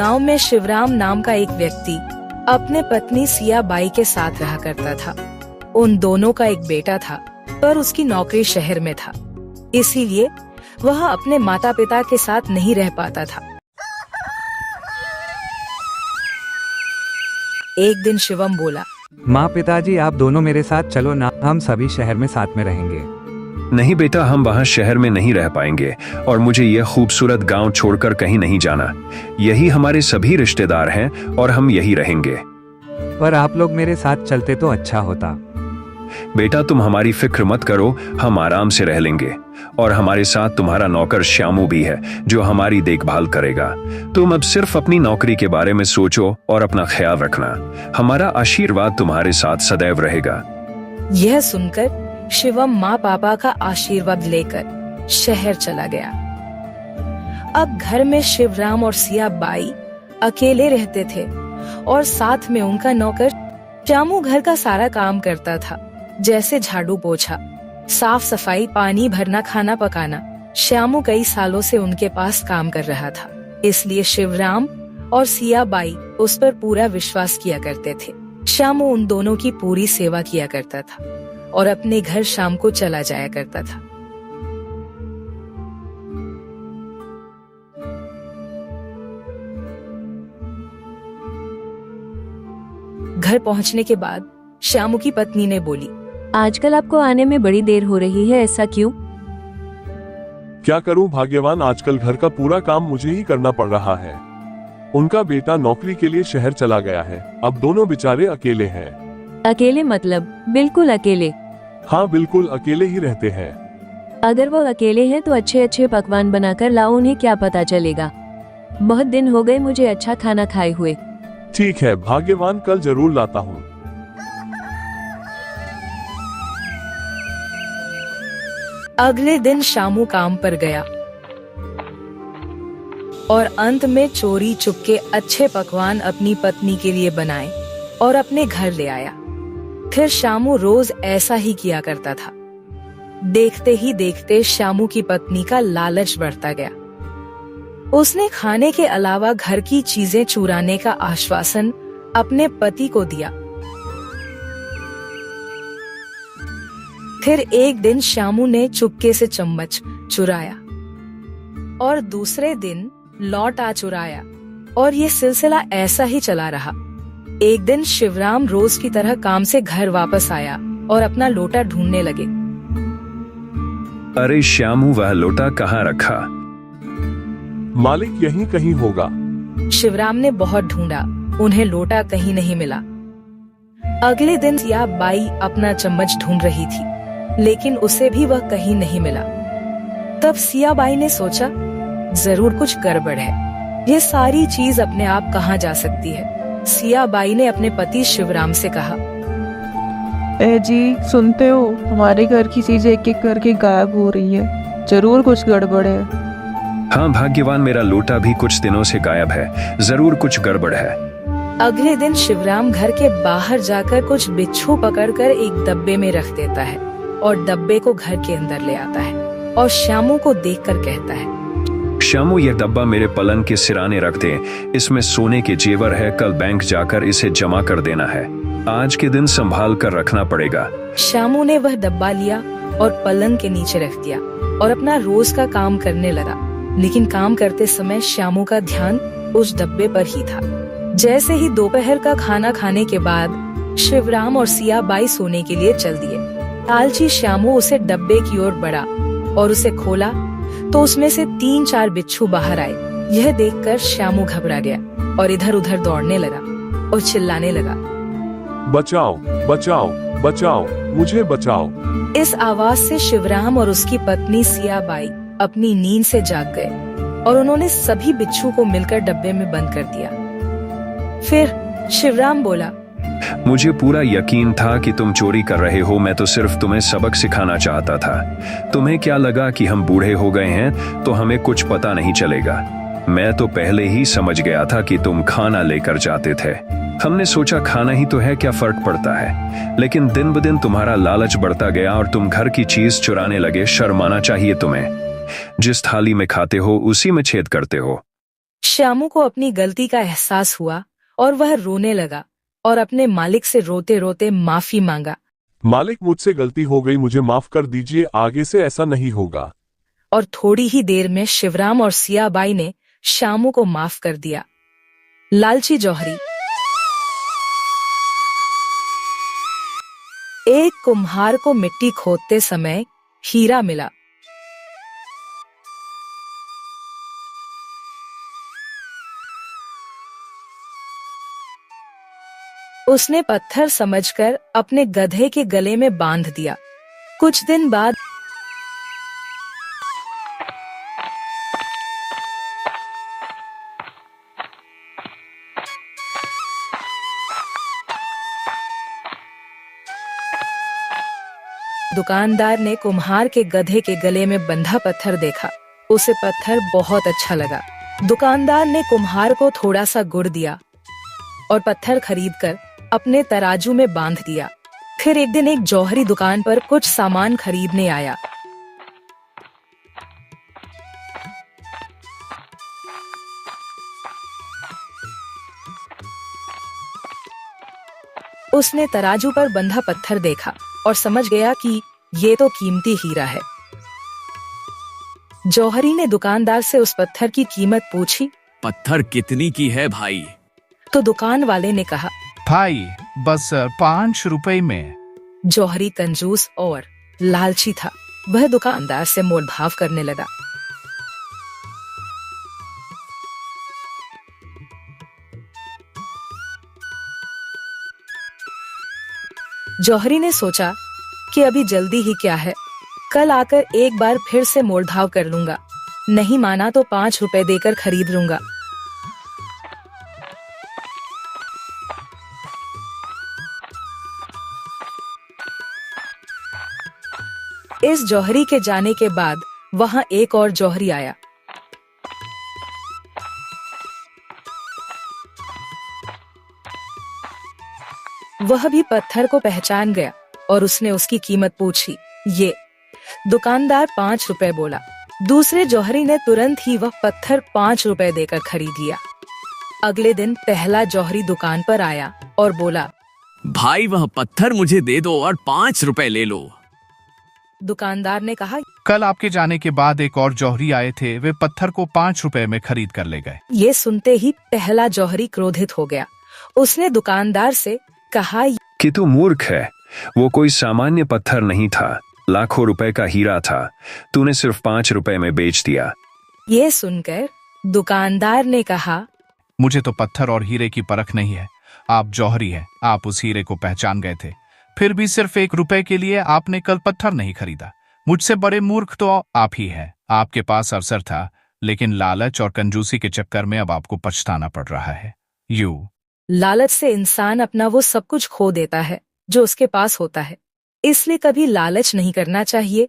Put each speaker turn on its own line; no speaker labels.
गांव में शिवराम नाम का एक व्यक्ति अपने पत्नी सिया बाई के साथ रहा करता था। उन दोनों का एक बेटा था, पर उसकी नौकरी शहर में था, इसीलिए वह अपने माता पिता के साथ नहीं रह पाता था। एक दिन शिवम बोला,
माँ पिताजी आप दोनों मेरे साथ चलो ना, हम सभी शहर में साथ में रहेंगे।
नहीं बेटा, हम वहाँ शहर में नहीं रह पाएंगे और मुझे यह खूबसूरत गांव छोड़कर कहीं नहीं जाना। यही हमारे सभी रिश्तेदार हैं और हम यही रहेंगे।
पर आप लोग मेरे साथ चलते तो अच्छा होता।
बेटा तुम हमारी फिक्र मत करो, हम आराम से रह लेंगे और हमारे साथ तुम्हारा नौकर श्यामू भी है जो हमारी देखभाल करेगा। तुम अब सिर्फ अपनी नौकरी के बारे में सोचो और अपना ख्याल रखना। हमारा आशीर्वाद तुम्हारे साथ सदैव रहेगा।
यह सुनकर शिवम माँ पापा का आशीर्वाद लेकर शहर चला गया। अब घर में शिवराम और सिया बाई अकेले रहते थे और साथ में उनका नौकर श्यामू घर का सारा काम करता था, जैसे झाड़ू पोछा, साफ सफाई, पानी भरना, खाना पकाना। श्यामू कई सालों से उनके पास काम कर रहा था, इसलिए शिवराम और सिया बाई उस पर पूरा विश्वास किया करते थे। श्यामू उन दोनों की पूरी सेवा किया करता था और अपने घर शाम को चला जाया करता था। घर पहुंचने के बाद श्यामू की पत्नी ने बोली,
आजकल आपको आने में बड़ी देर हो रही है, ऐसा क्यों?
क्या करूं भाग्यवान, आजकल घर का पूरा काम मुझे ही करना पड़ रहा है। उनका बेटा नौकरी के लिए शहर चला गया है, अब दोनों बेचारे अकेले हैं।
अकेले मतलब बिल्कुल अकेले?
हाँ बिल्कुल अकेले ही रहते हैं।
अगर वो अकेले हैं तो अच्छे अच्छे पकवान बनाकर लाओ, उन्हें क्या पता चलेगा। बहुत दिन हो गए मुझे अच्छा खाना खाए हुए।
ठीक है भाग्यवान, कल जरूर लाता हूँ।
अगले दिन श्यामू काम पर गया और अंत में चोरी चुपके अच्छे पकवान अपनी पत्नी के लिए बनाए और अपने घर ले आया। फिर श्यामू रोज ऐसा ही किया करता था। देखते ही देखते श्यामू की पत्नी का लालच बढ़ता गया। उसने खाने के अलावा घर की चीजें चुराने का आश्वासन अपने पति को दिया। फिर एक दिन श्यामू ने चुपके से चम्मच चुराया और दूसरे दिन लौट आ चुराया और ये सिलसिला ऐसा ही चला रहा। एक दिन शिवराम रोज की तरह काम से घर वापस आया और अपना लोटा ढूंढने लगे।
अरे श्यामू, वह लोटा कहाँ रखा?
मालिक यहीं कहीं होगा।
शिवराम ने बहुत ढूंढा, उन्हें लोटा कहीं नहीं मिला। अगले दिन सिया बाई अपना चम्मच ढूंढ रही थी, लेकिन उसे भी वह कहीं नहीं मिला। तब सिया बाई ने सोचा, जरूर कुछ गड़बड़ है, ये सारी चीज अपने आप कहाँ जा सकती है। सिया बाई ने अपने पति शिवराम से कहा,
ए जी सुनते हो, हमारे घर की चीजें एक एक करके गायब हो रही है, जरूर कुछ गड़बड़ है।
हाँ भाग्यवान, मेरा लोटा भी कुछ दिनों से गायब है, जरूर कुछ गड़बड़ है।
अगले दिन शिवराम घर के बाहर जाकर कुछ बिच्छू पकड़कर एक डब्बे में रख देता है और डब्बे को घर के अंदर ले आता है और श्यामू को देखकर कहता है,
श्यामू, यह डब्बा मेरे पलंग के सिराने रख दे, इसमें सोने के जेवर है, कल बैंक जाकर इसे जमा कर देना है, आज के दिन संभाल कर रखना पड़ेगा।
श्यामू ने वह डब्बा लिया और पलंग के नीचे रख दिया और अपना रोज का काम करने लगा। लेकिन काम करते समय श्यामू का ध्यान उस डब्बे पर ही था। जैसे ही दोपहर का खाना खाने के बाद शिवराम और सिया बाई सोने के लिए चल दिए। लालची श्यामू उसे डब्बे की ओर बढ़ा और उसे खोला तो उसमें से 3-4 बिच्छू बाहर आए। यह देखकर श्यामू घबरा गया और इधर उधर दौड़ने लगा और चिल्लाने लगा,
बचाओ बचाओ बचाओ, मुझे बचाओ।
इस आवाज से शिवराम और उसकी पत्नी सिया बाई अपनी नींद से जाग गए और उन्होंने सभी बिच्छू को मिलकर डब्बे में बंद कर दिया। फिर शिवराम बोला,
मुझे पूरा यकीन था कि तुम चोरी कर रहे हो, मैं तो सिर्फ तुम्हें सबक सिखाना चाहता था। तुम्हें क्या लगा कि हम बूढ़े हो गए हैं तो हमें कुछ पता नहीं चलेगा? मैं तो पहले ही समझ गया था कि तुम खाना लेकर जाते थे। हमने सोचा खाना ही तो है, क्या फर्क पड़ता है। लेकिन दिन ब दिन तुम्हारा लालच बढ़ता गया और तुम घर की चीज चुराने लगे। शर्म आना चाहिए तुम्हें। जिस थाली में खाते हो उसी में छेद करते हो।
श्यामू को अपनी गलती का एहसास हुआ और वह रोने लगा और अपने मालिक से रोते रोते माफी मांगा।
मालिक, मुझसे गलती हो गई, मुझे माफ कर दीजिए, आगे से ऐसा नहीं होगा।
और थोड़ी ही देर में शिवराम और सियाबाई ने श्यामू को माफ कर दिया। लालची जौहरी। एक कुम्हार को मिट्टी खोदते समय हीरा मिला। उसने पत्थर समझकर अपने गधे के गले में बांध दिया। कुछ दिन बाद दुकानदार ने कुम्हार के गधे के गले में बंधा पत्थर देखा। उसे पत्थर बहुत अच्छा लगा। दुकानदार ने कुम्हार को थोड़ा सा गुड़ दिया और पत्थर खरीदकर अपने तराजू में बांध दिया। फिर एक दिन एक जौहरी दुकान पर कुछ सामान खरीदने आया। उसने तराजू पर बंधा पत्थर देखा और समझ गया कि ये तो कीमती हीरा है। जौहरी ने दुकानदार से उस पत्थर की कीमत पूछी।
पत्थर कितनी की है भाई?
तो दुकान वाले ने कहा,
भाई बस 5 रुपए में।
जौहरी कंजूस और लालची था। वह दुकानदार से मोल भाव करने लगा। जौहरी ने सोचा कि अभी जल्दी ही क्या है, कल आकर एक बार फिर से मोल भाव कर लूंगा, नहीं माना तो 5 रुपए देकर खरीद लूंगा। इस जौहरी के जाने के बाद वहां एक और जौहरी आया। वह भी पत्थर को पहचान गया और उसने उसकी कीमत पूछी। ये दुकानदार 5 रुपए बोला। दूसरे जौहरी ने तुरंत ही वह पत्थर 5 रुपए देकर खरीद लिया। अगले दिन पहला जौहरी दुकान पर आया और बोला,
भाई वह पत्थर मुझे दे दो और 5 रुपए ले लो।
दुकानदार ने कहा,
कल आपके जाने के बाद एक और जौहरी आए थे, वे पत्थर को 5 रुपए में खरीद कर ले गए।
ये सुनते ही पहला जौहरी क्रोधित हो गया। उसने दुकानदार से कहा
कि तू मूर्ख है, वो कोई सामान्य पत्थर नहीं था, लाखों रुपए का हीरा था, तूने सिर्फ 5 रुपए में बेच दिया।
ये सुनकर दुकानदार ने कहा,
मुझे तो पत्थर और हीरे की परख नहीं है, आप जौहरी हैं, आप उस हीरे को पहचान गए थे, फिर भी सिर्फ 1 रुपए के लिए आपने कल पत्थर नहीं खरीदा। मुझसे बड़े मूर्ख तो आप ही हैं। आपके पास अवसर था, लेकिन लालच और कंजूसी के चक्कर में अब आपको पछताना पड़ रहा है।
लालच से इंसान अपना वो सब कुछ खो देता है जो उसके पास होता है, इसलिए कभी लालच नहीं करना चाहिए।